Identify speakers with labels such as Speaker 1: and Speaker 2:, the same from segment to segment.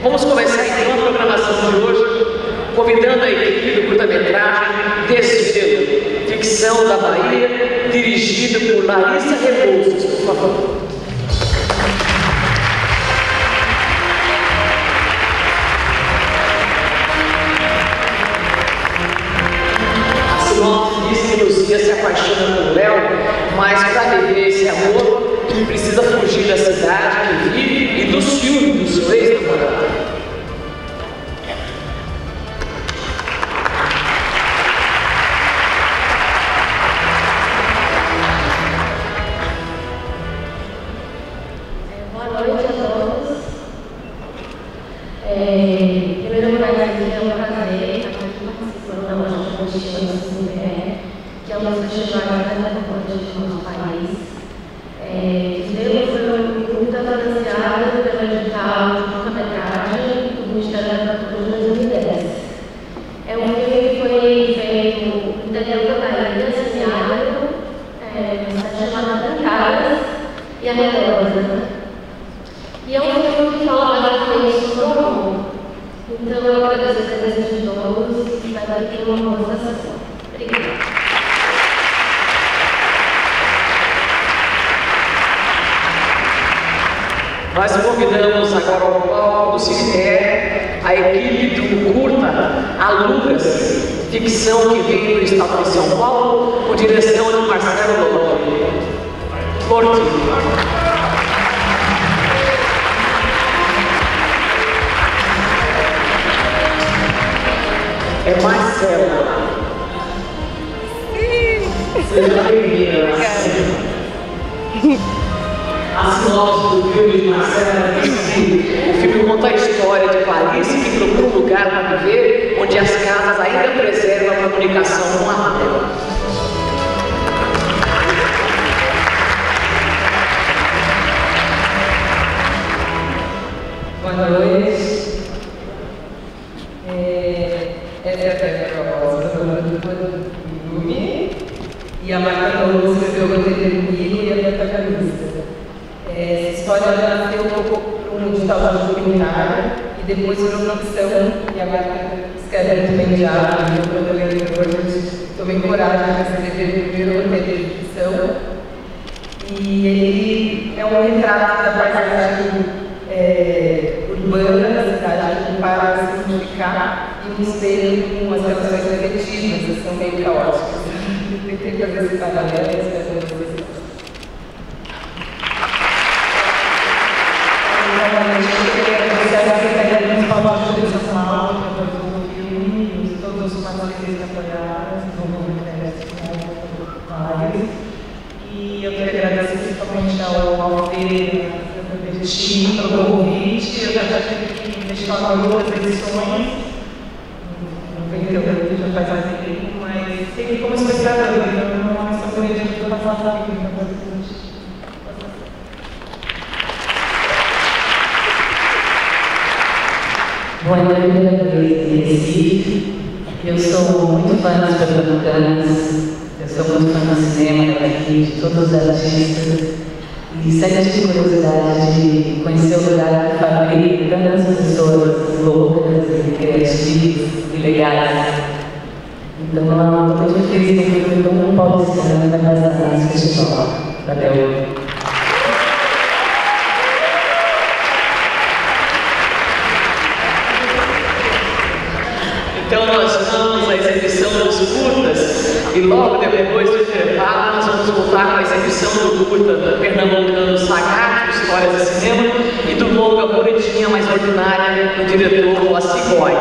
Speaker 1: Vamos começar então a programação de hoje, convidando a equipe do curta-metragem Desvelo, Ficção da Bahia, dirigido por Larissa Rebouças, por favor. Lucia se apaixona por Léo, mas para viver esse amor precisa fugir da cidade que vive e do ciúme do seu ex-namorado.
Speaker 2: Boa noite a todos. Primeiro lugar, é um prazer estar aqui participando da nossa constituição do IBE, que é uma festival mais importante do nosso país. Deus foi muito financiado pela edital de curta-metragem do Ministério da Cultura de 2010. É um filme que foi feito no interior da Bahia, Semiárido, na cidade chamada Tancaras e Arredores. E é um filme que fala basicamente sobre o amor. Então eu agradeço a presença de todos e espero que tenham uma boa sessão. Obrigada.
Speaker 1: Nós convidamos agora ao palco do Cine a equipe do curta Alugas, ficção que vem do estado de São Paulo, com direção de Marcelo Lotti. É Marcelo. Seja bem-vinda. A sinopse do filme de Marcelo diz que o filme conta a história de Clarice que procura um lugar para viver onde as casas ainda preservam a comunicação com a rua.
Speaker 3: Boa noite. Essa é a proposta do filme e a Marta Luz escreveu o roteiro comigo e a protagonista. Essa história nasceu para um ditado documentário e depois para uma ficção e a Marta escreve muito bem diálogo, eu protagonista, tomei coragem para escrever o primeiro roteiro de ficção e ele é um retrato da paisagem urbana da cidade para se simplificar e um espelho com as relações afetivas, que são meio caóticas. Eu tentei fazer esse paralelo, espero que vocês gostem. Eu queria agradecer a Secretaria Municipal de Justiça Nacional, que apoiou o filme, todos os parceiros que apoiaram, e eu queria agradecer principalmente ao Alfredo, pelo convite. Eu já tive que investigar em outras edições, não vem que eu já faz mais tempo, mas sempre como espectador, então não é só por isso que eu passar a vida.
Speaker 4: Boa noite, primeira vez em Recife. Eu sou muito fã das pernambucanas, eu sou muito fã do cinema, daqui, de todos os artistas. E sempre tive curiosidade de conhecer o lugar que fabrica tantas pessoas loucas e criativas e legais. Então, estou muito feliz que eu estou muito paulistana na Casa da Arte Festival. Até hoje.
Speaker 1: Então nós vamos à exibição dos curtas e logo depois do intervalo nós vamos voltar com a exibição do curta pernambucano Sagat, Histórias de Cinema, e do longa Bonitinha Mais Ordinária, do diretor Moacir Góes.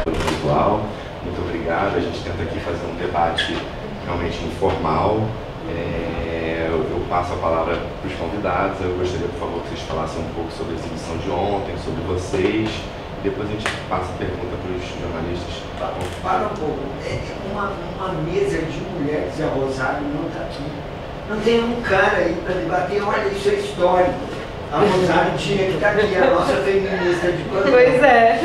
Speaker 5: Pessoal, muito obrigado. A gente tenta aqui fazer um debate realmente informal. Eu passo a palavra para os convidados. Eu gostaria, por favor, que vocês falassem um pouco sobre a exibição de ontem, sobre vocês. Depois a gente passa a pergunta para os jornalistas.
Speaker 6: Para um pouco. Uma mesa de mulheres, a Rosário não está aqui. Não tem um cara aí para debater. Olha, isso é histórico. A Rosário tinha que estar aqui, a nossa feminista de plantão.
Speaker 3: Pois é.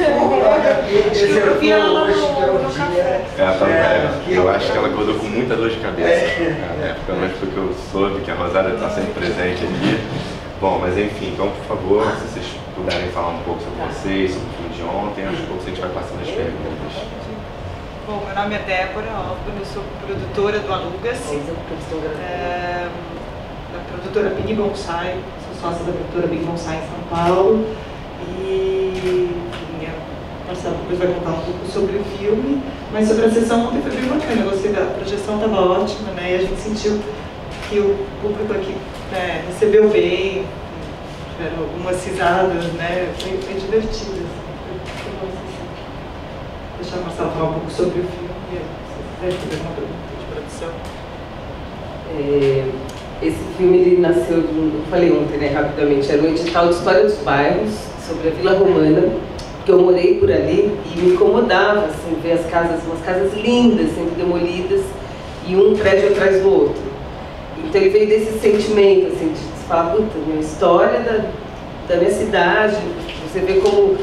Speaker 5: Eu acho que ela acordou com muita dor de cabeça. Pelo menos porque eu soube que a Rosário está sempre presente aqui. Bom, mas enfim, então, por favor, se vocês puderem falar um pouco sobre vocês, sobre o filme de ontem, aos poucos a gente vai passando as perguntas.
Speaker 3: Bom, meu nome é Débora Hoffman, eu sou produtora do Alugas, da produtora Big Bonsai, sou sócia da produtora Big Bonsai em São Paulo, e a Marcela depois vai contar um pouco sobre o filme, mas sobre a sessão ontem foi bem bacana, eu gostei da projeção, estava ótima, né, e a gente sentiu que o público aqui, né, recebeu bem, tiveram algumas risadas, né, foi divertido, assim, foi bom, assim. Deixar a Marcela falar um pouco sobre o filme, se quiser fazer uma pergunta de produção.
Speaker 7: Esse filme ele nasceu, eu falei ontem, né, rapidamente, era um edital de história dos bairros, sobre a Vila Romana, que eu morei por ali e me incomodava, assim, ver as casas, umas casas lindas sendo demolidas e um prédio atrás do outro. Então ele veio desse sentimento, assim, de falar, puta, minha história da minha cidade, você vê como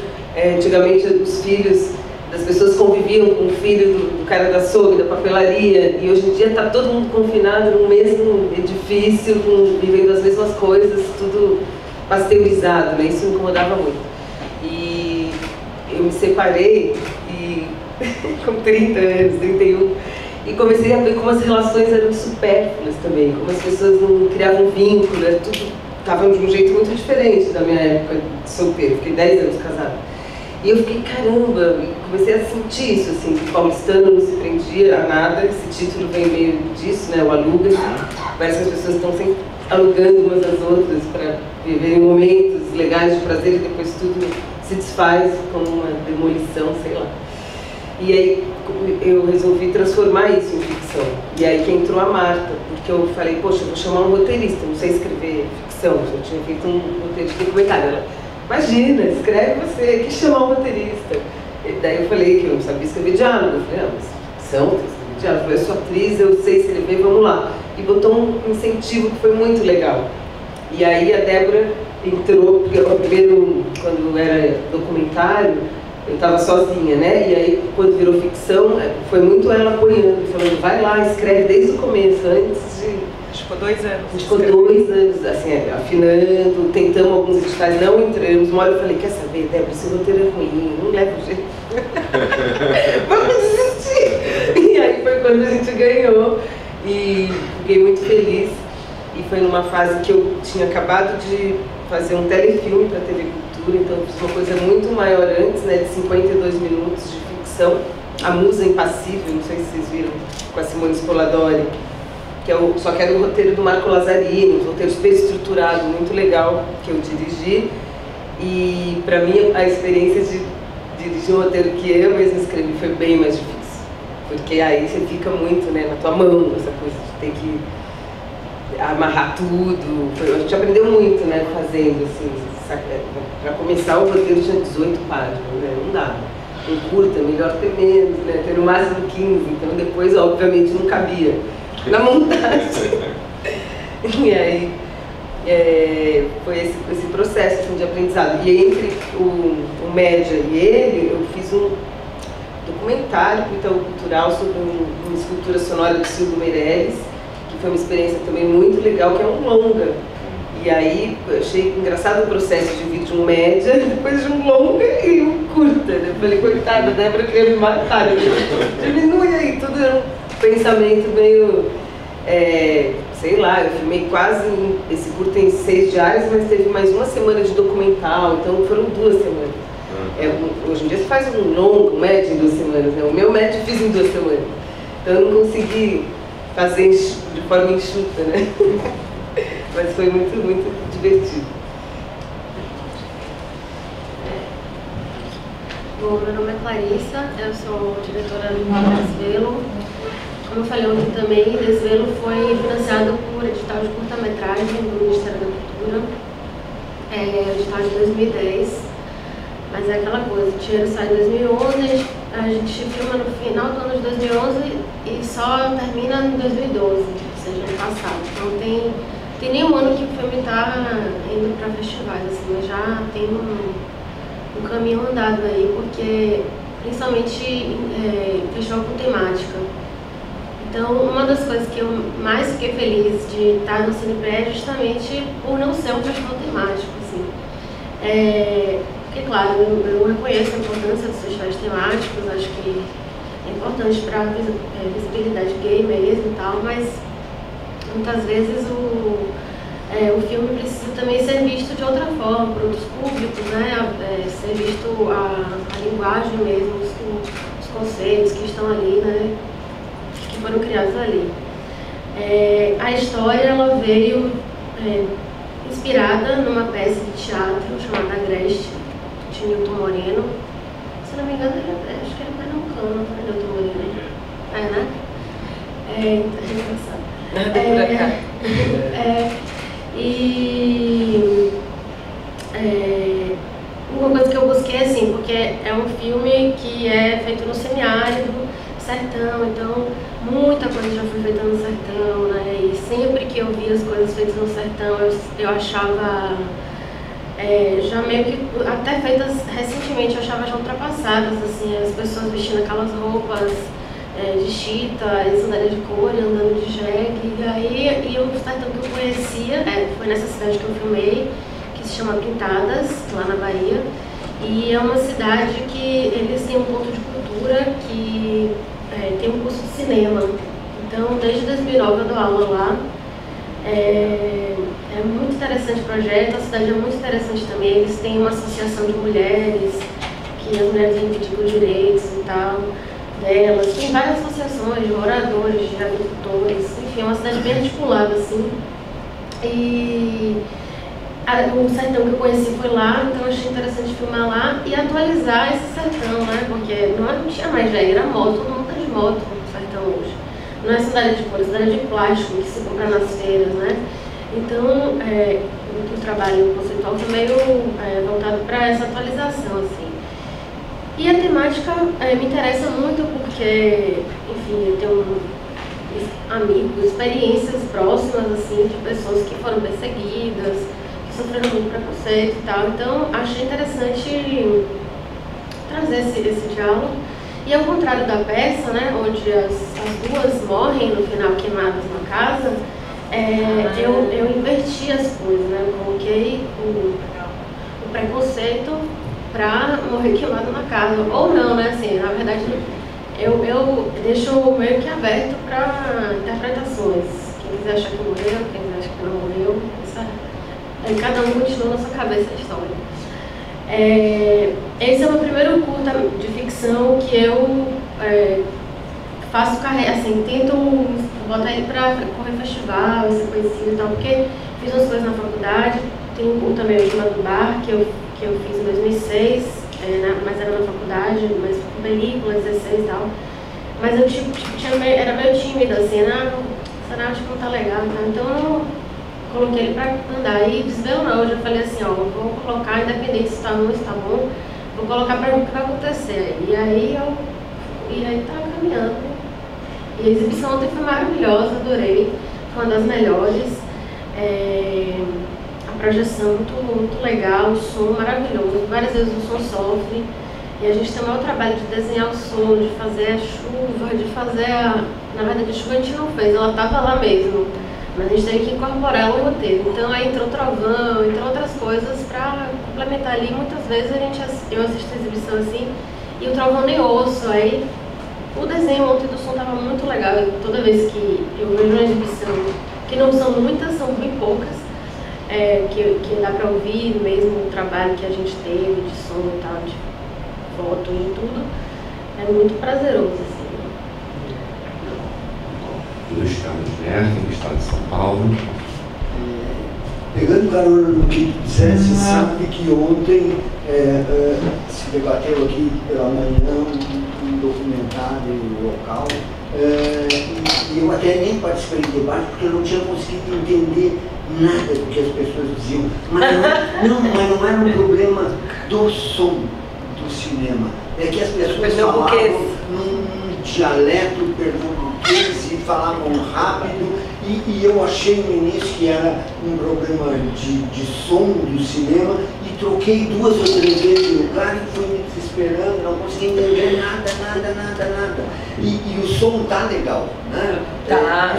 Speaker 7: antigamente os filhos das pessoas conviviam com o filho do cara da açougue, da papelaria, e hoje em dia está todo mundo confinado no mesmo edifício, vivendo as mesmas coisas, tudo pasteurizado, né? Isso me incomodava muito. E eu me separei com 30 anos, 31, e comecei a ver como as relações eram supérfluas também, como as pessoas não criavam vínculo, tudo estava de um jeito muito diferente da minha época de solteiro, fiquei 10 anos casada. E eu fiquei, caramba, comecei a sentir isso, assim, que o paulistano não se prendia a nada, esse título vem meio disso, né, o Alugas, parece que as pessoas estão sempre alugando umas às outras para viverem momentos legais de prazer e depois tudo se desfaz como uma demolição, sei lá. E aí eu resolvi transformar isso em ficção. E aí que entrou a Marta, porque eu falei, poxa, eu vou chamar um roteirista, não sei escrever ficção, eu tinha feito um roteiro de documentário. Ela, imagina, escreve você, que chamar um roteirista. E daí eu falei que eu não sabia escrever diálogo. Eu falei, mas ficção, tem que escrever diálogo. Eu falei, eu sou atriz, eu sei escrever, vamos lá. E botou um incentivo que foi muito legal. E aí a Débora entrou, porque eu, primeiro, quando era documentário, eu estava sozinha, né? E aí, quando virou ficção, foi muito ela apoiando, falando, vai lá, escreve desde o começo, antes de...
Speaker 3: Ficou 2 anos.
Speaker 7: Ficou 2 anos, assim, afinando, tentamos alguns editais, não entramos. Uma hora eu falei, quer saber, Débora, esse roteiro é ruim, não leva jeito. Vamos desistir! E aí foi quando a gente ganhou e fiquei muito feliz. E foi numa fase que eu tinha acabado de fazer um telefilme para a TV Cultura, então eu fiz uma coisa muito maior antes, né, de 52 minutos de ficção. A Musa Impassível, não sei se vocês viram, com a Simone Spoladori. Só que era o roteiro do Marco Lazzarini, um roteiro super estruturado, muito legal, que eu dirigi. E para mim a experiência de dirigir um roteiro que eu mesma escrevi foi bem mais difícil. Porque aí você fica muito, né, na tua mão, essa coisa de ter que amarrar tudo. A gente aprendeu muito, né, fazendo, assim, para começar o roteiro tinha 18 páginas, né, não dá. Um curta, melhor ter menos, né, ter no máximo 15, então depois, obviamente, não cabia na montagem. E aí foi esse processo, assim, de aprendizado. E entre o Média e ele, eu fiz um documentário para o Itaú Cultural sobre uma escultura sonora do Silvio Meirelles, que foi uma experiência também muito legal, que é um longa. E aí eu achei engraçado o processo de vir de um média, depois de um longa e um curta. Eu falei, coitada, Débora queria me matar. Diminui aí, tudo era um pensamento meio, sei lá, eu filmei quase esse curta em 6 diários, mas teve mais uma semana de documental, então foram 2 semanas. Hoje em dia você faz um longo, um médio em 2 semanas, né? O meu médio eu fiz em 2 semanas. Então eu não consegui fazer de forma enxuta, né? Mas foi muito, muito divertido.
Speaker 2: Bom, meu nome é Clarissa, eu sou diretora do Desvelo. Como eu falei ontem também, Desvelo foi financiado por edital de curta-metragem do Ministério da Cultura, edital de 2010. Mas é aquela coisa, o dinheiro sai em 2011, a gente filma no final do ano de 2011 e só termina em 2012, ou seja, ano passado. Então tem nenhum ano que o filme está indo para festivais, assim, mas já tem um caminho andado aí, porque principalmente festival com temática. Então, uma das coisas que eu mais fiquei feliz de estar no Cinepré é justamente por não ser um festival temático, assim. Porque, claro, eu reconheço a importância dos festivais temáticos, acho que é importante para a visibilidade gay mesmo e tal, mas muitas vezes o filme precisa também ser visto de outra forma, por outros públicos, né? Ser visto a linguagem mesmo, os conceitos que estão ali, né? Que foram criados ali. A história ela veio inspirada numa peça de teatro chamada Agreste, de Nilton Moreno. Se não me engano, acho que ele é pernambucano, Nilton Moreno. Né? É engraçado. Uma coisa que eu busquei, assim, porque é um filme que é feito no semiárido, sertão, então muita coisa já foi feita no sertão, né? E sempre que eu via as coisas feitas no sertão, eu achava já meio que, até feitas recentemente, eu achava já ultrapassadas, assim, as pessoas vestindo aquelas roupas de chita, sandália de couro, andando de jegue, e o sertão que eu conhecia, foi nessa cidade que eu filmei, que se chama Pintadas, lá na Bahia, e é uma cidade que eles têm um ponto de cultura que tem um curso de cinema. Então, desde 2009 eu dou aula lá. É muito interessante o projeto, a cidade é muito interessante também. Eles têm uma associação de mulheres, que as mulheres reivindicam os direitos e tal delas. Tem várias associações de moradores, de agricultores, enfim, é uma cidade bem articulada, assim. E o sertão que eu conheci foi lá, então eu achei interessante filmar lá e atualizar esse sertão, né? Porque não tinha mais jegue, era moto, todo mundo tá de moto no sertão hoje. Não é sandália de couro, é sandália de plástico que se compra nas feiras, né? Então, o trabalho conceitual foi meio voltado para essa atualização, assim. E a temática me interessa muito porque, enfim, eu tenho amigos, experiências próximas, assim, de pessoas que foram perseguidas, sofrendo muito preconceito e tal, então achei interessante trazer esse diálogo. E ao contrário da peça, né, onde as duas morrem no final queimadas na casa, eu inverti as coisas, né, eu coloquei o preconceito para morrer queimado na casa, ou não, né, assim, na verdade eu deixo meio que aberto para interpretações. Quem quiser achar que morreu, quem quiser achar que não morreu, cada um continua na sua cabeça a história. Esse é o meu primeiro curta de ficção que eu faço carreira, assim, tento botar ele para correr festival, ser conhecido e tal, porque fiz umas coisas na faculdade, tem um curta meu chamado Bar, que eu fiz em 2006, mas era na faculdade, mas com película, 16 e tal. Mas eu era meio tímida, assim, será que não tá legal e tal, então eu coloquei ele para andar e desvelou. Eu já falei assim, ó, vou colocar, independente se está bom ou se está bom, vou colocar para ver o que vai acontecer. E aí tá caminhando. E a exibição ontem foi maravilhosa, adorei, foi uma das melhores. A projeção muito legal, o som maravilhoso, várias vezes o som sofre. E a gente tem o maior trabalho de desenhar o som, de fazer a chuva, de fazer na verdade a chuva a gente não fez, ela estava lá mesmo. Mas a gente teve que incorporar ela no roteiro. Então aí entrou trovão, entrou outras coisas para complementar ali. Muitas vezes eu assisto a exibição assim e o trovão nem ouço. Aí o desenho ontem do som estava muito legal. Toda vez que eu vejo uma exibição, que não são muitas, são bem poucas, que dá para ouvir mesmo o trabalho que a gente teve de som e tal, de foto e tudo, é muito prazeroso, assim.
Speaker 5: Luiz Carlos Neto, do estado de São Paulo.
Speaker 6: Pegando carona no que tu disseste, sabe que ontem se debateu aqui pela manhã um documentário local e eu até nem participei do debate porque eu não tinha conseguido entender nada do que as pessoas diziam. Mas não era um problema do som do cinema, é que as pessoas falavam num dialeto pernambuquês e falavam rápido e eu achei no início que era um problema de som do cinema e troquei 2 ou 3 vezes de lugar e fui me desesperando, não consegui entender nada. E o som tá legal, né?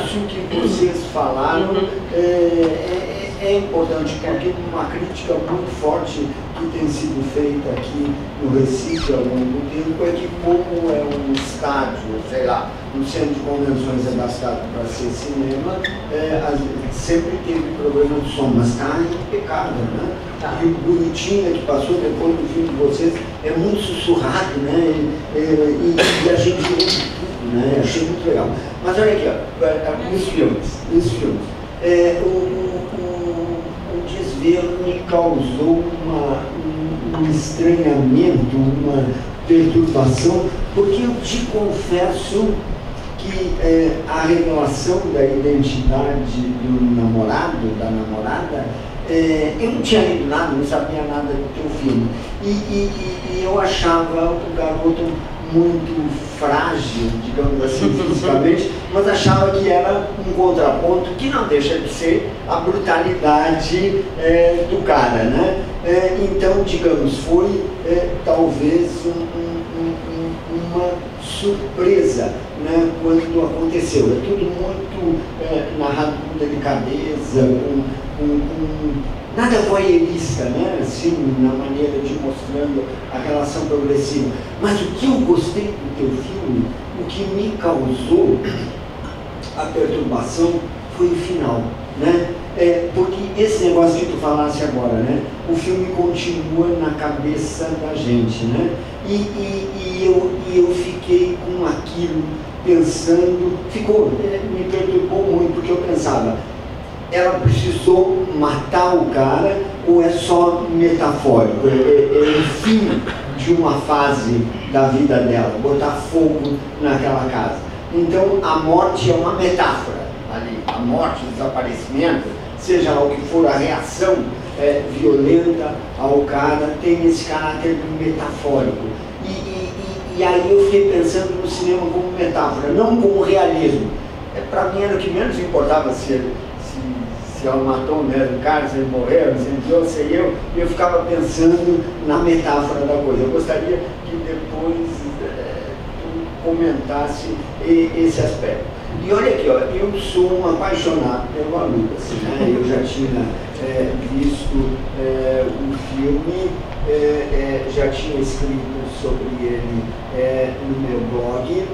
Speaker 6: Isso que vocês falaram é importante, porque uma crítica muito forte que tem sido feita aqui no Recife ao longo do tempo é que, como é um estádio, sei lá, um centro de convenções adaptado para ser cinema, sempre teve problema de som, mas está impecável, né? E o Bonitinha que passou depois do filme de vocês é muito sussurrado, né? E a gente viu tudo, né? Achei muito legal. Mas olha aqui, ó, nos filmes. O desvelo me causou um estranhamento, uma perturbação, porque eu te confesso que a revelação da identidade do namorado, da namorada, eu não tinha lido nada, não sabia nada do teu filme. E eu achava o garoto muito frágil, digamos assim, fisicamente, mas achava que era um contraponto que não deixa de ser a brutalidade do cara, né? Então, digamos, foi talvez uma surpresa, né, quando aconteceu. É tudo muito narrado com delicadeza, nada voyeurista, né, assim, na maneira de mostrando a relação progressiva. Mas o que eu gostei do teu filme, o que me causou a perturbação foi o final, né? Porque esse negócio que tu falasse agora, né? O filme continua na cabeça da gente, né? E eu fiquei com aquilo pensando, me perturbou muito, porque eu pensava, ela precisou matar o cara ou é só metafórico? É o fim de uma fase da vida dela, botar fogo naquela casa. Então a morte é uma metáfora ali, a morte, o desaparecimento, seja lá o que for a reação violenta ao cara, tem esse caráter metafórico. E aí eu fiquei pensando no cinema como metáfora, não como realismo. Para mim era o que menos importava se ela matou mesmo o cara, se ele morreu, se ele deu, sei eu ficava pensando na metáfora da coisa. Eu gostaria que depois tu comentasse esse aspecto. E olha aqui, ó, eu sou um apaixonado pelo Lucas, né? Eu já tinha visto o filme, já tinha escrito sobre ele no meu blog,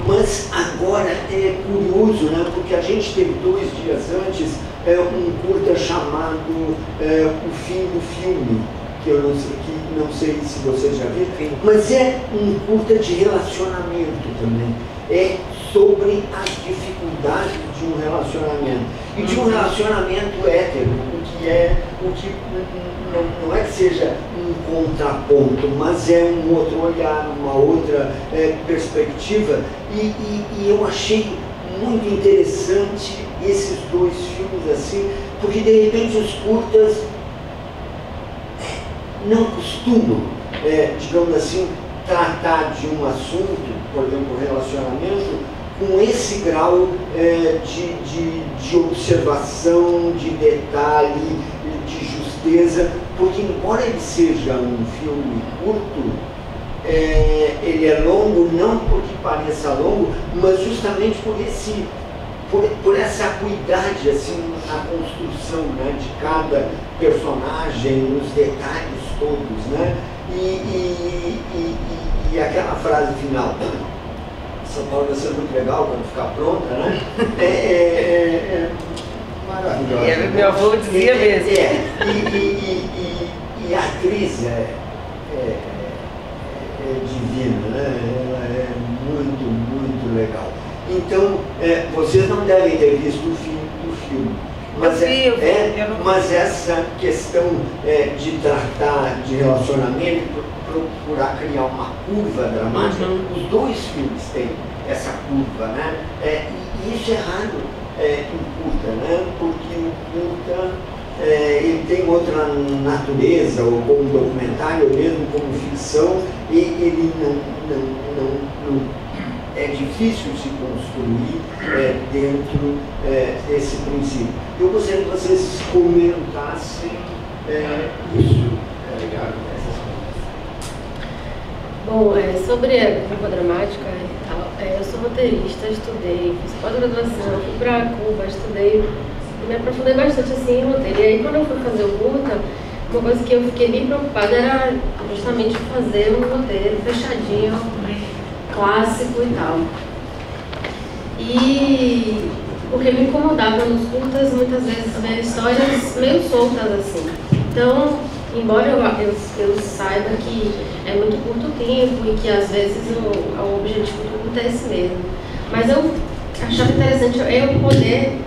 Speaker 6: mas agora é curioso, né? Porque a gente teve 2 dias antes um curta chamado O Fim do Filme, que eu não sei se vocês já viram, mas é um curta de relacionamento também. É sobre as dificuldades de um relacionamento. E de um relacionamento hétero, o que não é que seja um contraponto, mas é um outro olhar, uma outra perspectiva. E eu achei muito interessante esses 2 filmes assim, porque de repente os curtas não costumam, digamos assim, tratar de um assunto, por exemplo, relacionamento, com esse grau de observação, de detalhe, de justeza, porque embora ele seja um filme curto, ele é longo não porque pareça longo, mas justamente por essa acuidade assim, na construção, né, de cada personagem, nos detalhes todos, né? E aquela frase final, São Paulo vai ser muito legal quando ficar pronta, né? Maravilhosa.
Speaker 7: Meu avô dizia mesmo.
Speaker 6: E a atriz é divina, né? Ela é muito, muito legal. Então, vocês não devem ter visto o fim do filme. Mas essa questão de tratar de relacionamento, procurar criar uma curva dramática, os 2 filmes têm essa curva, né? E isso é raro em curta, né? Porque o curta ele tem outra natureza, ou como documentário, ou mesmo como ficção, e ele não é difícil se construir dentro desse princípio. Eu gostaria que vocês comentassem isso. Obrigado.
Speaker 2: Bom, sobre a curva dramática e tal, eu sou roteirista, estudei, fiz pós-graduação, fui para Cuba, estudei, me aprofundei bastante assim em roteiro. E aí quando eu fui fazer o curta, uma coisa que eu fiquei bem preocupada era justamente fazer um roteiro fechadinho, clássico e tal. E porque me incomodava nos curtas muitas vezes ver histórias meio soltas assim. Então, embora eu saiba que é muito curto tempo e que às vezes o objetivo do curta é esse mesmo, mas eu achava interessante eu poder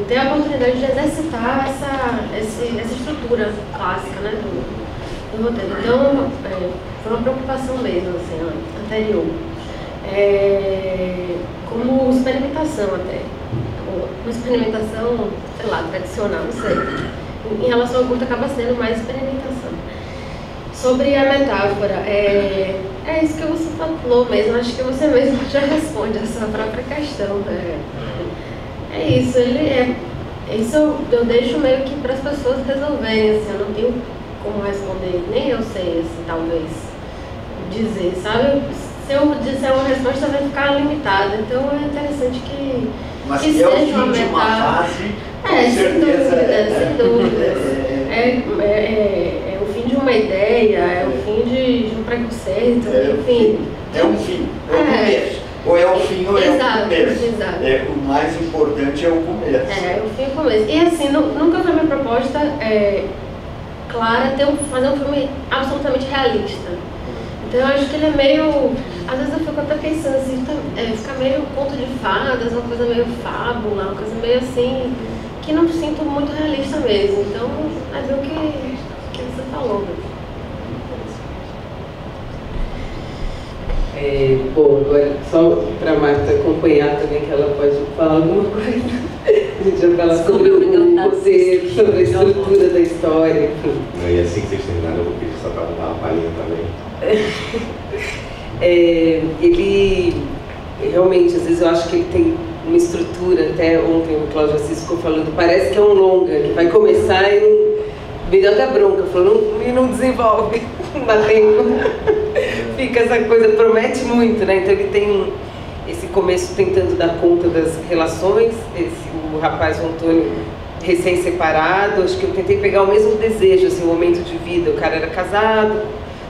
Speaker 2: ter a oportunidade de exercitar essa estrutura clássica, né, do roteiro. Então, foi uma preocupação mesmo, assim, anterior. Como experimentação até. Uma experimentação, sei lá, tradicional, não sei. Em relação ao curto, acaba sendo mais experimentação. Sobre a metáfora, é isso que você falou mesmo, acho que você mesmo já responde a sua própria questão. É isso, isso eu deixo meio que para as pessoas resolverem, assim, eu não tenho como responder, nem eu sei, assim, talvez, dizer, sabe? Se eu disser uma resposta vai ficar limitada, então é interessante que seja uma metáfora. Sem dúvida. É o fim de uma ideia, é o fim de um preconceito, enfim.
Speaker 6: É um fim, é o começo. Ou é o fim ou é o começo.
Speaker 2: Exato.
Speaker 6: O mais importante é o começo.
Speaker 2: O fim e o começo. E assim, nunca foi minha proposta clara fazer um filme absolutamente realista. Então eu acho que ele é meio... Às vezes eu fico até pensando assim, fica meio conto de fadas, uma coisa meio fábula, uma coisa meio assim, que não sinto muito realista mesmo. Então, é ver o que você falou.
Speaker 7: Bom, agora só para a Marta acompanhar também, que ela pode falar alguma coisa. A gente vai falar sobre o roteiro, sobre a estrutura da história, enfim.
Speaker 5: E assim que vocês terminarem, eu vou pedir só para dar uma palhinha também.
Speaker 7: Ele realmente, às vezes eu acho que ele tem uma estrutura, até ontem o Cláudio Assis ficou falando, parece que é um longa, que vai começar e me deu até bronca, falou, não desenvolve, não dá tempo. Fica essa coisa, promete muito, né? Então ele tem esse começo tentando dar conta das relações, o rapaz, o Antônio, recém-separado, acho que eu tentei pegar o mesmo desejo, assim, o momento de vida, o cara era casado,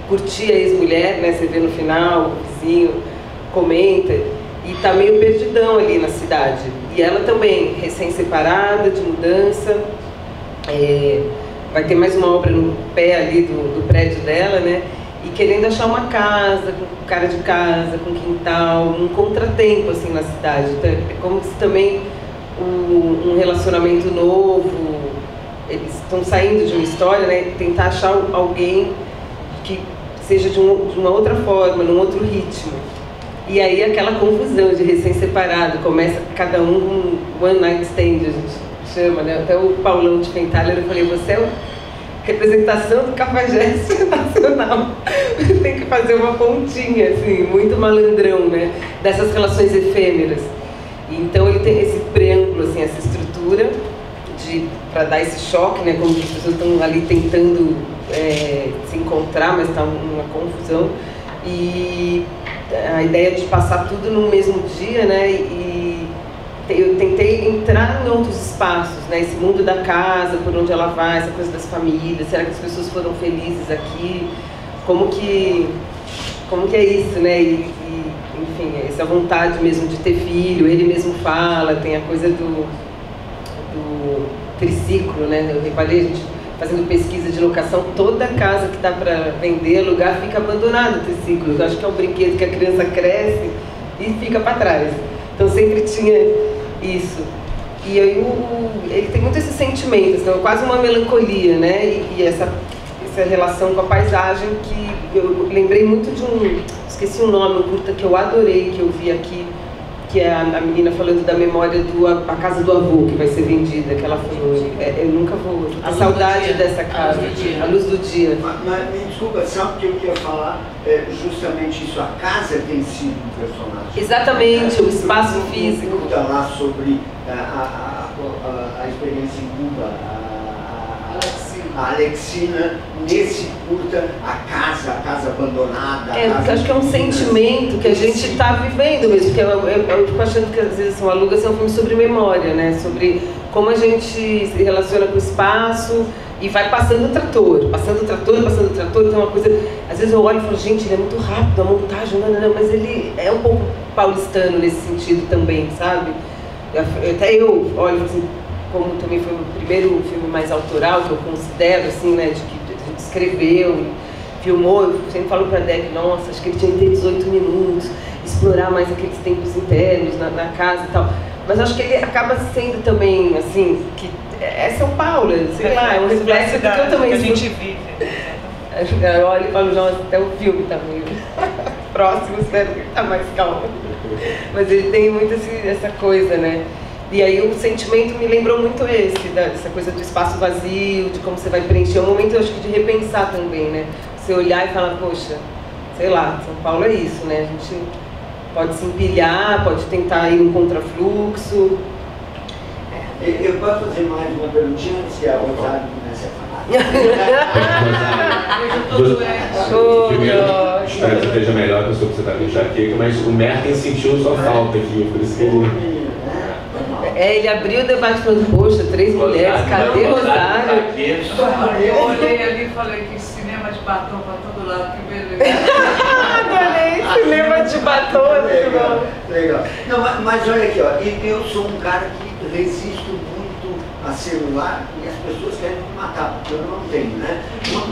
Speaker 7: curtia a ex-mulher, né? Você vê no final, o vizinho comenta, e tá meio perdidão ali na cidade. E ela também, recém-separada, de mudança, vai ter mais uma obra no pé ali do prédio dela, né? E querendo achar uma casa, com cara de casa, com quintal, um contratempo assim na cidade. Então, é como se também um relacionamento novo, eles estão saindo de uma história, né? Tentar achar alguém que seja de uma outra forma, num outro ritmo. E aí aquela confusão de recém-separado, começa cada um one night stand, a gente chama, né? Até o Paulão de Fentaler, eu falei, você é representação do Cafajeste Nacional. Tem que fazer uma pontinha, assim, muito malandrão, né? Dessas relações efêmeras. Então ele tem esse preâmbulo, assim, essa estrutura para dar esse choque, né? Como as pessoas estão ali tentando se encontrar, mas está uma confusão. E a ideia de passar tudo no mesmo dia, né? E eu tentei entrar em outros espaços, né? Esse mundo da casa, por onde ela vai, essa coisa das famílias, será que as pessoas foram felizes aqui? Como que é isso, né? Enfim, essa vontade mesmo de ter filho, ele mesmo fala, tem a coisa do triciclo, né? Eu reparei, a gente fazendo pesquisa de locação, toda casa que dá para vender, alugar, fica abandonado o triciclo. Eu acho que é um brinquedo que a criança cresce e fica para trás. Então sempre tinha isso. E aí ele tem muito esse sentimento, então, quase uma melancolia, né? E essa relação com a paisagem que eu lembrei muito de esqueci o nome, um curta que eu adorei, que eu vi aqui, que é a menina falando da memória a casa do avô, que vai ser vendida, que ela falou, eu nunca vou ter saudade dessa casa, a luz do dia.
Speaker 6: Mas me desculpa, sabe o que eu ia falar? Justamente isso, a casa tem sido um personagem.
Speaker 7: Exatamente, o espaço físico.
Speaker 6: Curta lá sobre a experiência em Cuba, a Alexina, nesse curta, a casa abandonada.
Speaker 7: Porque acho que é um sentimento que a gente está vivendo mesmo, porque eu fico achando que às vezes o Aluga é um filme sobre memória, né? Sobre como a gente se relaciona com o espaço E vai passando o trator, passando o trator, passando o trator, então uma coisa... Às vezes eu olho e falo, gente, ele é muito rápido, a montagem, não, mas ele é um pouco paulistano nesse sentido também, sabe? Até eu olho assim, como também foi o primeiro filme mais autoral, que eu considero, assim, né, de que a gente escreveu, filmou, eu sempre falo pra Dec, nossa, acho que ele tinha que ter 18 minutos, explorar mais aqueles tempos internos na casa e tal. Mas acho que ele acaba sendo também, assim, que é São Paulo, sei lá, é um reflexo do que eu também...
Speaker 3: que a gente vive.
Speaker 7: Eu olho e falo, nossa, até o filme tá meio próximo, espero que tá mais calmo. Mas ele tem muito essa coisa, né? E aí o sentimento me lembrou muito dessa coisa do espaço vazio, de como você vai preencher. É um momento, eu acho que de repensar também, né? Você olhar e falar, poxa, sei lá, São Paulo é isso, né? A gente pode se empilhar, pode tentar ir no contrafluxo.
Speaker 6: Eu posso fazer mais uma perguntinha antes que a Rosário comece a falar?
Speaker 5: Espero que esteja melhor que a pessoa que você está com enxaqueca, mas o Merten sentiu sua falta aqui, por isso que ele...
Speaker 7: Ele abriu o debate falando, poxa, 3 mulheres, cadê Rosário?
Speaker 3: Eu olhei ali e falei que cinema de batom para todo lado, que beleza.
Speaker 7: Adorei, cinema de batom,
Speaker 6: legal. Não, mas olha aqui, ó, eu sou um cara que resisto muito a celular e as pessoas querem me matar, porque eu não tenho, né?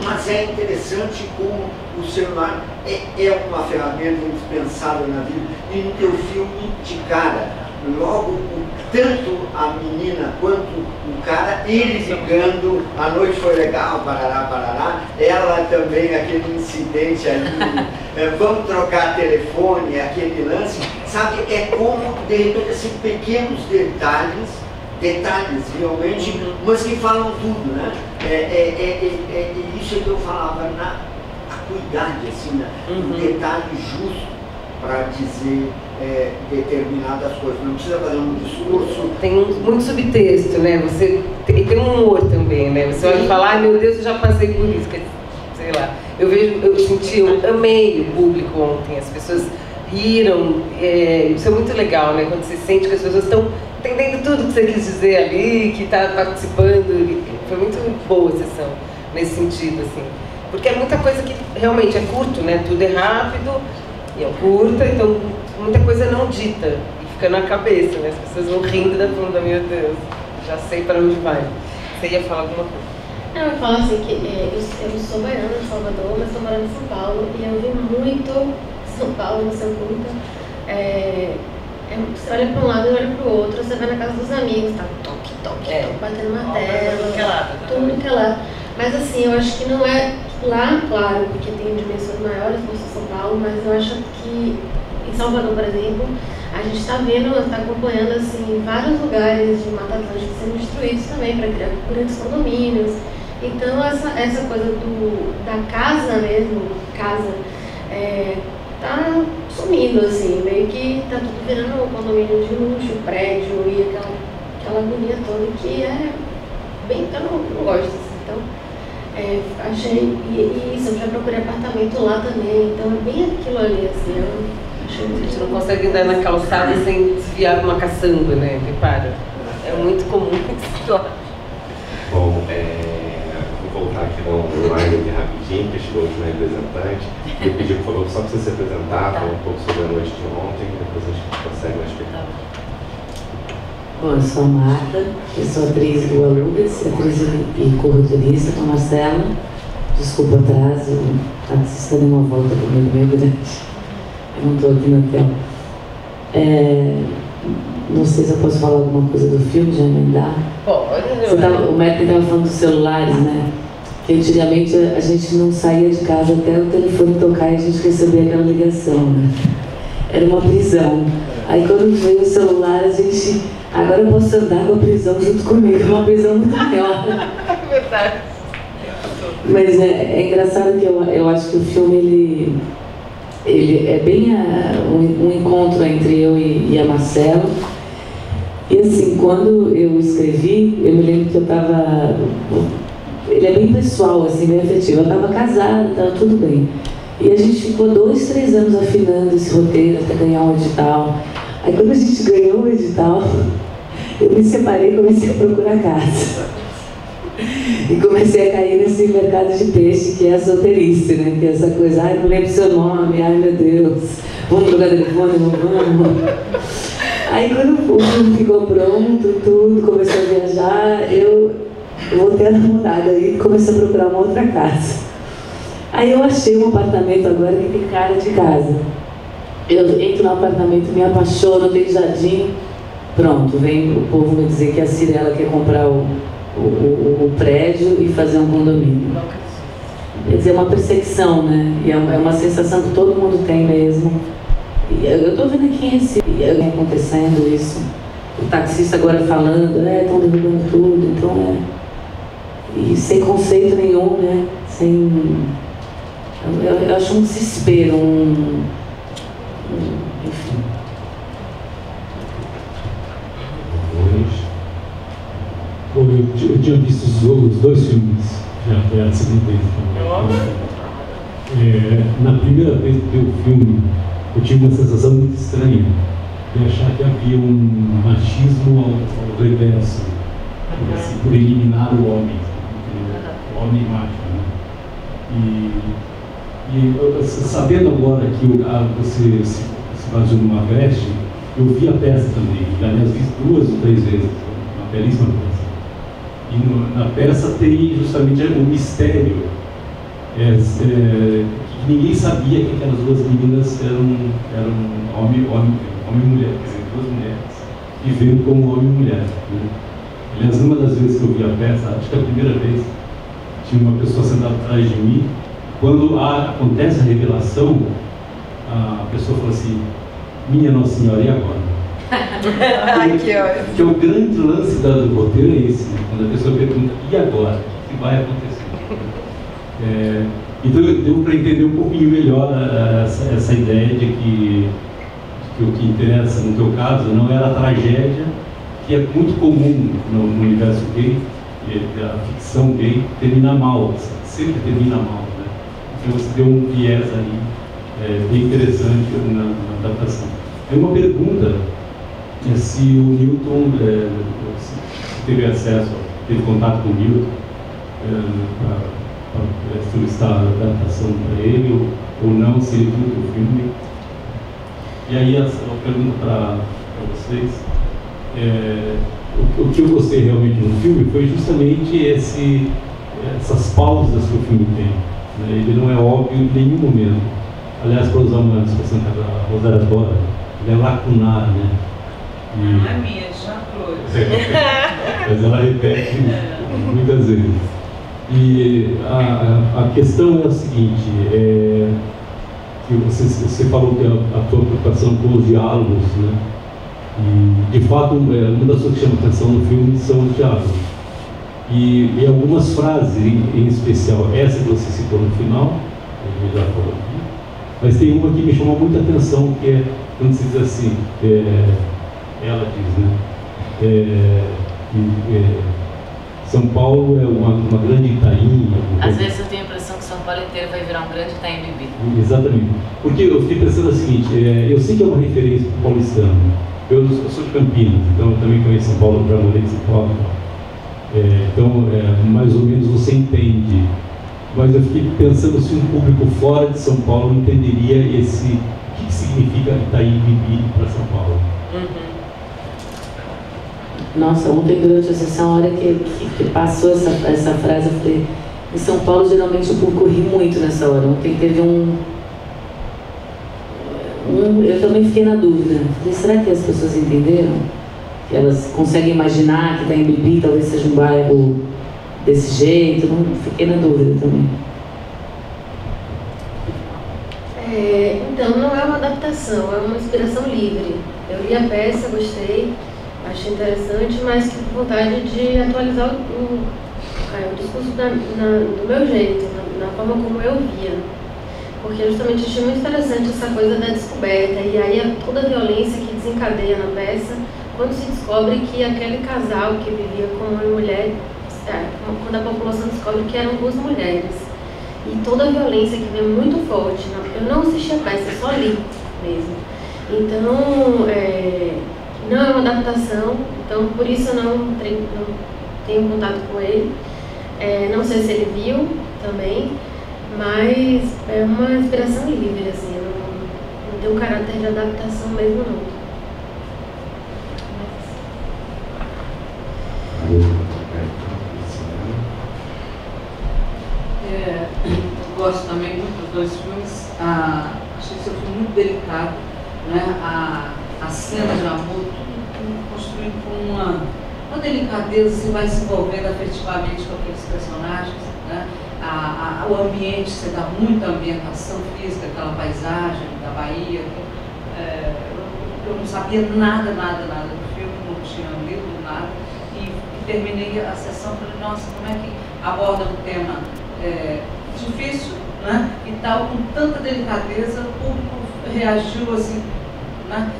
Speaker 6: Mas é interessante como o celular é uma ferramenta indispensável na vida. E no teu filme, de cara, logo, tanto a menina quanto o cara, ele ligando, a noite foi legal, parará, parará, ela também, aquele incidente ali, vamos trocar telefone, aquele lance, sabe, é como, de repente, assim, pequenos detalhes realmente, mas que falam tudo, né? Isso que eu falava, na acuidade, assim, né? Um detalhe justo para dizer determinadas coisas, não precisa fazer um discurso.
Speaker 7: Tem muito subtexto, né? Tem um humor também, né? Você olha e fala, ai meu Deus, eu já passei por isso, sei lá. Eu amei o público ontem, as pessoas riram, isso é muito legal, né? Quando você sente que as pessoas estão entendendo tudo que você quis dizer ali, que está participando, foi muito boa a sessão, nesse sentido, assim. Porque é muita coisa que realmente é curto, né? Tudo é rápido e é curta, então muita coisa não dita e fica na cabeça, né? As pessoas vão rindo da funda, meu Deus, já sei para onde vai. Você ia falar alguma coisa?
Speaker 2: Não, eu falo assim que eu sou baiana de Salvador, mas estou morando em São Paulo e eu vi muito São Paulo no seu curta. Você olha para um lado e olha para o outro, você vai na casa dos amigos, tá toque, batendo martelo, tudo que é lá. Mas assim, eu acho que não é lá, claro, porque tem dimensões maiores como São Paulo, mas eu acho que em Salvador, por exemplo, a gente está vendo, está acompanhando assim, vários lugares de Mata Atlântica sendo destruídos também para criar grandes condomínios. Então essa coisa da casa mesmo, tá sumindo assim, meio que tá tudo virando um condomínio de luxo, prédio e aquela agonia toda que é bem, eu não gosto assim. Então, achei, e isso, eu já procurei apartamento lá também, então é bem aquilo ali, assim, eu achei muito...
Speaker 7: A gente não consegue andar na calçada sem desviar uma caçamba, né? Repara, é muito comum isso.
Speaker 5: Bom, vou voltar aqui no slide rapidinho, que chegou o último representante. Eu pedi, por favor, só para você se apresentar, falar um pouco sobre a noite de ontem, e depois a gente consegue mais perguntas.
Speaker 4: Bom, eu sou a Marta, eu sou atriz do Alugas, atriz e corrotorista com a Marcela. Desculpa o atraso, vocês estão dando uma volta comigo meio grande. Eu não estou aqui no hotel. Não sei se eu posso falar alguma coisa do filme, já emendar.
Speaker 7: Pode.
Speaker 4: O Merten estava falando dos celulares, né? Que antigamente a gente não saía de casa até o telefone tocar e a gente recebia aquela ligação, né? Era uma prisão. Aí quando veio o celular, a gente... Agora eu posso andar com a prisão junto comigo, é uma prisão muito maior.
Speaker 7: Verdade.
Speaker 4: Mas é engraçado que eu acho que o filme, ele é bem um encontro entre eu e a Marcela. E assim, quando eu escrevi, eu me lembro que eu estava... Ele é bem pessoal, assim, bem afetivo. Eu estava casada, estava tudo bem. E a gente ficou 2, 3 anos afinando esse roteiro até ganhar um edital. Aí quando a gente ganhou o edital, eu me separei e comecei a procurar casa. E comecei a cair nesse mercado de peixe que é a solteirice, né? Que é essa coisa, ai, não lembro seu nome, ai meu Deus, vamos trocar telefone, não vamos? Aí quando o filme ficou pronto, tudo, começou a viajar, eu voltei a namorar e comecei a procurar uma outra casa. Aí eu achei um apartamento agora que tem cara de casa. Eu entro no apartamento, me apaixono, tem jardim, pronto, vem o povo me dizer que a Cirela quer comprar o prédio e fazer um condomínio. Quer dizer, é uma perseguição, né? E é uma sensação que todo mundo tem mesmo. E eu estou vendo aqui em Recife, acontecendo isso. O taxista agora falando, estão derrubando tudo, então e sem conceito nenhum, né? Eu acho um desespero, enfim.
Speaker 8: Eu tinha visto os dois filmes, já foi a segunda vez. Na primeira vez que vi o filme, eu tive uma sensação muito estranha de achar que havia um machismo ao reverso, assim, por eliminar o homem e macho, né? E sabendo agora que você se baseou numa Agreste, eu vi a peça também, aliás, vi 2 ou 3 vezes, uma belíssima peça. E na peça tem justamente o mistério, que ninguém sabia que aquelas 2 meninas eram homem e mulher, quer dizer, 2 mulheres, vivendo como homem e mulher, né? Aliás, uma das vezes que eu vi a peça, acho que a primeira vez, tinha uma pessoa sentada atrás de mim. Quando acontece a revelação, a pessoa fala assim, minha Nossa Senhora, e agora?
Speaker 3: Ai, que ótimo.
Speaker 8: Que é o grande lance do roteiro é esse, né? Quando a pessoa pergunta, e agora? O que vai acontecer? Então deu para entender um pouquinho melhor essa ideia de que o que interessa, no teu caso, não era a tragédia, que é muito comum no universo gay, a ficção gay termina mal, sempre termina mal, né? Então você deu um viés aí bem interessante na adaptação. Tem uma pergunta, se o Newton teve acesso, teve contato com o Newton para solicitar a adaptação para ele ou não, se ele viu o filme. E aí a pergunta para vocês, o que eu gostei realmente no filme foi justamente essas pausas que o filme tem, né? Ele não é óbvio em nenhum momento. Aliás, para usar uma expressão da Rosária Dora, ele é lacunar, né?
Speaker 3: Não é minha, já foi.
Speaker 8: Mas ela repete muitas vezes. E a questão é a seguinte, que você falou que a tua preocupação com os diálogos, né? E, de fato, uma das coisas que chama atenção no filme são os diálogos. E algumas frases, em especial essa que você citou no final, a gente já falou aqui, mas tem uma que me chamou muita atenção, que é quando se diz assim, ela diz, né? São Paulo é uma grande Itaim.
Speaker 4: Às vezes eu tenho a impressão que São Paulo inteiro vai virar um grande Itaim Bibi.
Speaker 8: Exatamente. Porque eu fiquei pensando o seguinte, eu sei que é uma referência para o paulistano. Eu sou de Campinas, então eu também conheço São Paulo, já morei em São Paulo. Então, mais ou menos você entende. Mas eu fiquei pensando se um público fora de São Paulo entenderia o que significa Itaim Bibi para São Paulo.
Speaker 4: Nossa, ontem durante a sessão, a hora que passou essa frase, eu falei, em São Paulo geralmente o público ri muito nessa hora. Ontem teve eu também fiquei na dúvida. Falei, será que as pessoas entenderam? Que elas conseguem imaginar que Itaim Bibi talvez seja um bairro desse jeito? Não, fiquei na dúvida também.
Speaker 2: Então, não é uma adaptação, é uma inspiração livre. Eu li a peça, gostei, achei interessante, mas tive vontade de atualizar o discurso do meu jeito, na forma como eu via. Porque justamente achei muito interessante essa coisa da descoberta, e aí toda a violência que desencadeia na peça, quando se descobre que aquele casal que vivia com uma mulher, quando a população descobre que eram 2 mulheres. E toda a violência que vem muito forte. Eu não assisti a peça, só li mesmo. Então, não é uma adaptação, então por isso eu não tenho contato com ele. Não sei se ele viu também, mas é uma inspiração livre, assim, não tem um caráter de adaptação mesmo, não.
Speaker 9: Eu gosto também muito dos dois filmes. Achei esse filme muito delicado, né? A cena de amor, tudo construído com uma delicadeza, você vai se envolvendo afetivamente com aqueles personagens, né? O ambiente, você dá muita ambientação física, aquela paisagem da Bahia. Eu não sabia nada do filme, não tinha lido nada, e terminei a sessão e falei, nossa, como é que aborda um tema difícil, né? E tal, com tanta delicadeza, o público reagiu assim, né?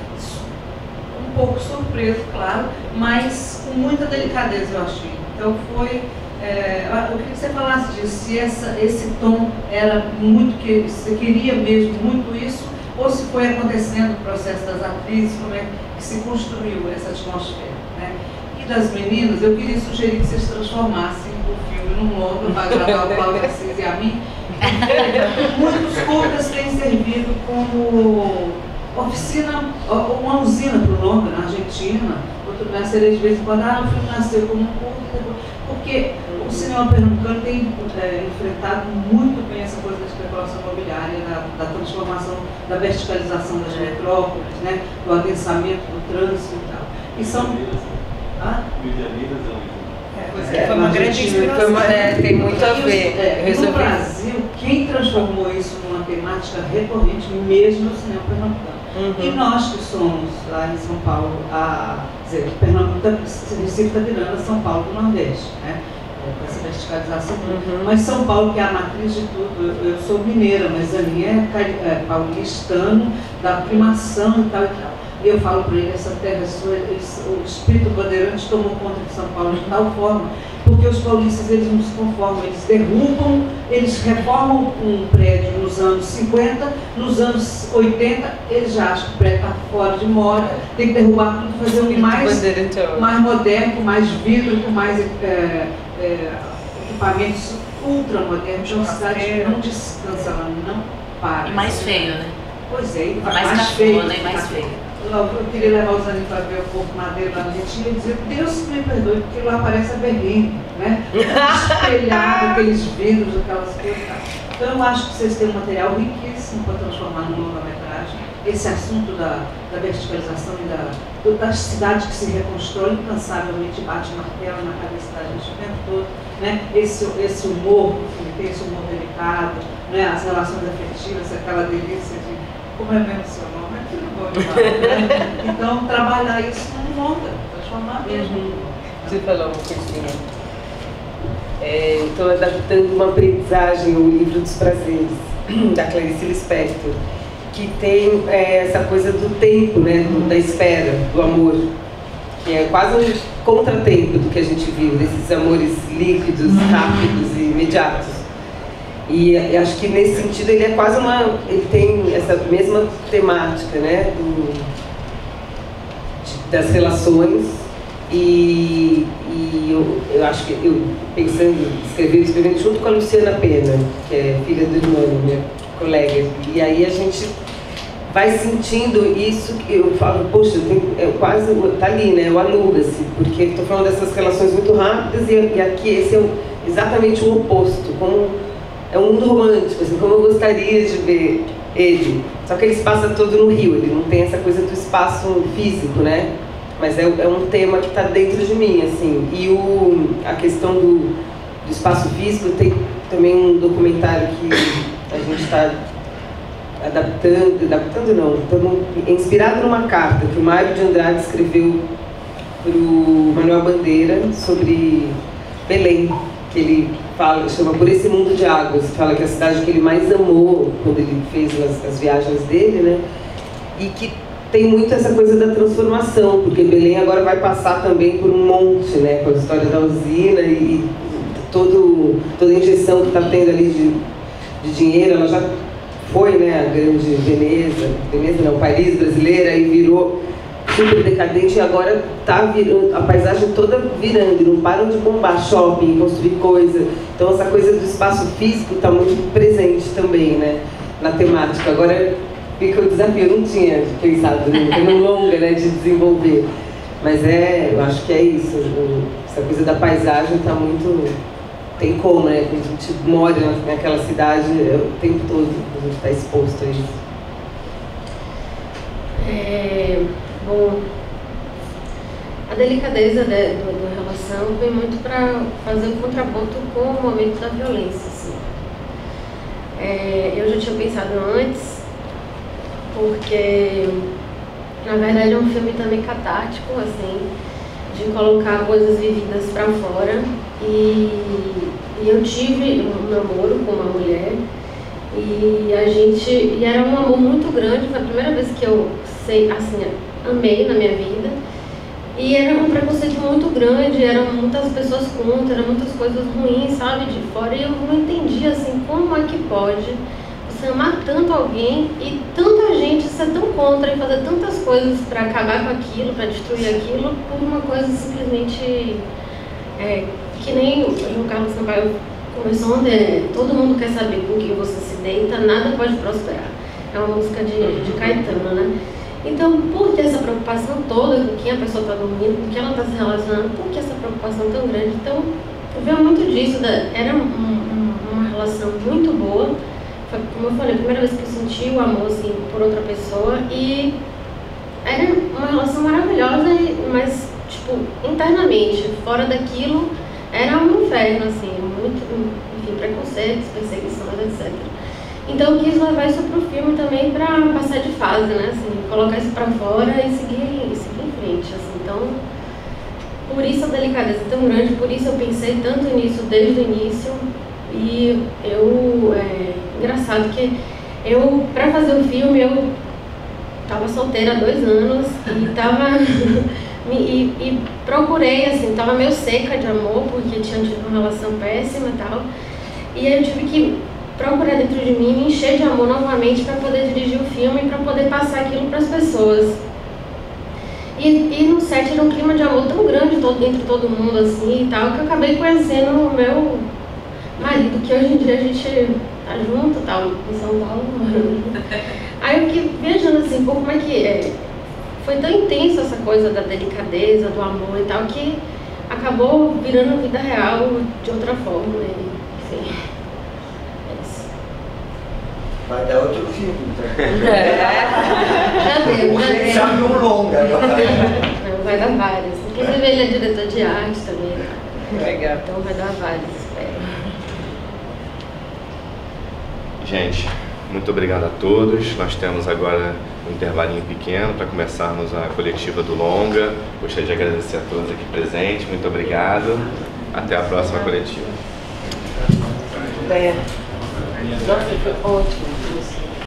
Speaker 9: Um pouco surpreso, claro, mas com muita delicadeza, eu achei. Então foi, eu queria que você falasse disso, se esse tom era muito, que você queria mesmo muito isso, ou se foi acontecendo o processo das atrizes, como é que se construiu essa atmosfera, né? E das meninas, eu queria sugerir que vocês transformassem o filme num longa para gravar o Cláudio Assis e a mim. Muitos curtas têm servido como oficina, uma usina para o longa na Argentina, outro na Cereja de vez em quando, o filme nasceu como um curta, porque o cinema pernambucano tem enfrentado muito bem essa coisa da especulação imobiliária, da transformação, da verticalização das metrópoles, né, do adensamento do trânsito e tal. E são...
Speaker 3: Foi uma grande inspiração. Tem muito a ver.
Speaker 9: No Brasil, quem transformou isso numa temática recorrente mesmo no cinema pernambucano. E nós que somos lá em São Paulo, Pernambuco, Recife está virando São Paulo do Nordeste, né? Com essa verticalização. Mas São Paulo, que é a matriz de tudo, eu sou mineira, mas a minha é paulistano, da primação e tal e tal. E eu falo para ele, essa terra é sua, o espírito bandeirante tomou conta de São Paulo de tal forma, porque os paulistas, eles não se conformam, eles derrubam, eles reformam um prédio nos anos 50, nos anos 80, eles já acham que o prédio está fora de moda, tem que derrubar tudo, fazer um mais moderno, com mais vidro, com mais equipamentos ultramodernos, de uma cidade que não descansa, ela não para.
Speaker 10: E mais feio, né?
Speaker 9: Pois é,
Speaker 10: mais feio, né? Mais feio.
Speaker 9: Eu queria levar os anos para ver o Porto Madeiro lá na Argentina e dizer, Deus me perdoe, porque lá parece a Berlim, né? Espelhado, aqueles vidros, aquelas coisas. Então eu acho que vocês têm um material riquíssimo para transformar numa longa-metragem. Esse assunto da verticalização e das cidades que se reconstroem incansavelmente, bate martelo na cabeça da gente o tempo todo, né? Esse humor, tem esse humor delicado, né? As relações afetivas, aquela delícia de, como é mesmo o seu nome? Né? Então, trabalhar isso num longa, transformar mesmo.
Speaker 7: Você falou uma coisinha. Estou adaptando uma aprendizagem, o Livro dos Prazeres, da Clarice Lispector, que tem essa coisa do tempo, né, da espera, do amor, que é quase um contratempo do que a gente viu, desses amores líquidos, rápidos e imediatos. E acho que nesse sentido ele é quase ele tem essa mesma temática, né, das relações, e eu acho que escrevendo junto com a Luciana Pena, que é filha do irmão, minha colega, e aí a gente vai sentindo isso, que eu falo, poxa, quase, tá ali, né, o aluga-se, porque estou falando dessas relações muito rápidas, e aqui esse é exatamente o oposto, como é um mundo romântico, assim, como eu gostaria de ver ele. Só que ele se passa todo no Rio, ele não tem essa coisa do espaço físico, né? Mas é um tema que está dentro de mim, assim. E a questão do espaço físico, tem também um documentário que a gente está adaptando não, estamos inspirado numa carta que o Mário de Andrade escreveu para o Manuel Bandeira sobre Belém, que ele chama Por Esse Mundo de Águas, fala que é a cidade que ele mais amou quando ele fez as viagens dele, né? E que tem muito essa coisa da transformação, porque Belém agora vai passar também por um monte, né? Com a história da usina e toda a injeção que está tendo ali de dinheiro. Ela já foi, né, a grande Veneza não, Paris brasileira, e virou super decadente, e agora tá virando, a paisagem toda virando, e não param de bombar shopping, construir coisa. Então essa coisa do espaço físico está muito presente também, né, na temática. Agora fica o desafio, eu não tinha pensado no longa, né, de desenvolver. Mas eu acho que é isso, essa coisa da paisagem está muito... Tem como, né? A gente mora naquela cidade o tempo todo, a gente está exposto a isso.
Speaker 2: Bom, a delicadeza da relação vem muito para fazer um contraponto com o momento da violência, assim. Eu já tinha pensado antes, porque na verdade é um filme também catártico, assim, de colocar coisas vividas para fora. E eu tive um namoro com uma mulher e era um amor muito grande. Foi a primeira vez que eu amei na minha vida, e era um preconceito muito grande, eram muitas pessoas contra, eram muitas coisas ruins, sabe, de fora, e eu não entendia assim, como é que pode você amar tanto alguém e tanta gente ser tão contra e fazer tantas coisas para acabar com aquilo, para destruir aquilo, por uma coisa simplesmente que nem o João Carlos Sampaio começou ontem, todo mundo quer saber com quem você se deita, nada pode prosperar. É uma música de Caetano, né? Então, por ter essa preocupação toda com quem a pessoa está dormindo, com quem ela está se relacionando, por que essa preocupação tão grande? Então, veio muito disso, era uma relação muito boa. Foi, como eu falei, a primeira vez que eu senti o amor assim, por outra pessoa, e era uma relação maravilhosa, mas, tipo, internamente, fora daquilo, era um inferno, assim, muito, enfim, preconceitos, perseguições, etc. Então eu quis levar isso pro filme também para passar de fase, né, assim, colocar isso para fora e seguir em frente, assim. Então, por isso a delicadeza é tão grande, por isso eu pensei tanto nisso desde o início. E engraçado que para fazer o filme, eu estava solteira há 2 anos e tava e procurei, assim, tava meio seca de amor, porque tinha tido uma relação péssima e tal. E aí eu tive que procurar dentro de mim, me encher de amor novamente para poder dirigir o filme, para poder passar aquilo para as pessoas. E no set era um clima de amor tão grande entre todo mundo, assim, e tal, que eu acabei conhecendo o meu marido, que hoje em dia a gente tá junto, tal, em São Paulo. Aí eu fiquei viajando, assim, como é que foi tão intenso essa coisa da delicadeza, do amor e tal, que acabou virando vida real de outra forma, né? Enfim, é isso.
Speaker 6: Vai dar outro filme, então.
Speaker 2: Já deu, já deu.
Speaker 6: Sabe um longa agora.
Speaker 2: Não, vai dar vários. Inclusive ele é diretor de arte também.
Speaker 7: Legal.
Speaker 2: Então vai dar vários, espero.
Speaker 5: Gente, muito obrigado a todos. Nós temos agora um intervalinho pequeno para começarmos a coletiva do longa. Gostaria de agradecer a todos aqui presentes. Muito obrigado. Até a próxima coletiva.
Speaker 7: Nossa, foi ótimo.